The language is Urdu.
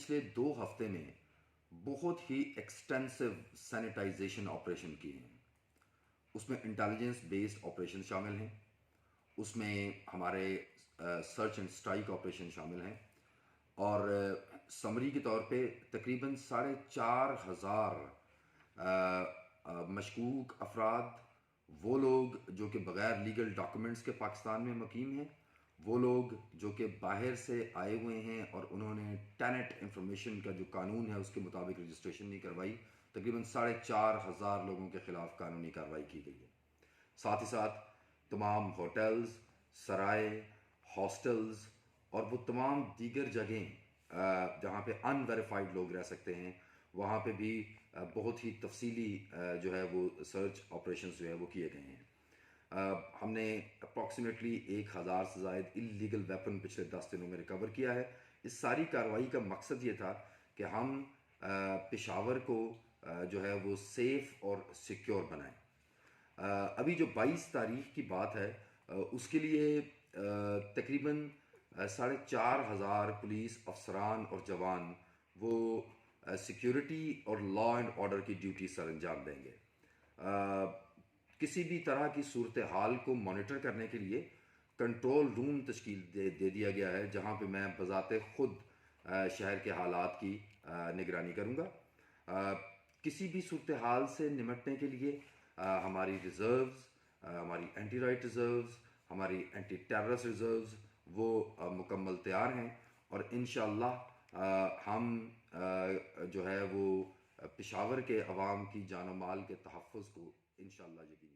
پچھلے 2 ہفتے میں بہت ہی ایکسٹینسو سینیٹائزیشن آپریشن کیے ہیں. اس میں انٹیلیجنس بیسڈ آپریشن شامل ہیں. اس میں ہمارے سرچ اینڈ اسٹرائک آپریشن شامل ہیں. اور سمری کے طور پہ تقریباً 4,500 مشکوک افراد، وہ لوگ جو کہ بغیر لیگل ڈاکومنٹس کے پاکستان میں مقیم ہیں، وہ لوگ جو کہ باہر سے آئے ہوئے ہیں اور انہوں نے ٹینٹ انفارمیشن کا جو قانون ہے اس کے مطابق رجسٹریشن نہیں کروائی، تقریباً 4,500 لوگوں کے خلاف قانونی کارروائی کی گئی ہے. ساتھ ہی ساتھ تمام ہوٹلز، سرائے، ہاسٹلز اور وہ تمام دیگر جگہیں جہاں پہ ان ویریفائڈ لوگ رہ سکتے ہیں، وہاں پہ بھی بہت ہی تفصیلی جو ہے وہ سرچ آپریشنز جو ہے وہ کیے گئے ہیں. ہم نے اپروکسیمیٹلی 1,000 سے زائد انلیگل ویپن پچھلے 10 دنوں میں ریکور کیا ہے. اس ساری کارروائی کا مقصد یہ تھا کہ ہم پشاور کو جو ہے وہ سیف اور سیکیور بنائیں. ابھی جو 22 تاریخ کی بات ہے اس کے لیے تقریباً 4,500 پولیس افسران اور جوان وہ سیکیورٹی اور لا اینڈ آرڈر کی ڈیوٹی سر انجام دیں گے. کسی بھی طرح کی صورتحال کو مانیٹر کرنے کے لیے کنٹرول روم تشکیل دے دیا گیا ہے، جہاں پہ میں بذات خود شہر کے حالات کی نگرانی کروں گا. کسی بھی صورتحال سے نمٹنے کے لیے ہماری ریزروز، ہماری اینٹی رائٹ ریزروز، ہماری اینٹی ٹیررسٹ ریزروز وہ مکمل تیار ہیں، اور انشاءاللہ ہم جو ہے وہ پشاور کے عوام کی جان و مال کے تحفظ کو انشاءاللہ یقینی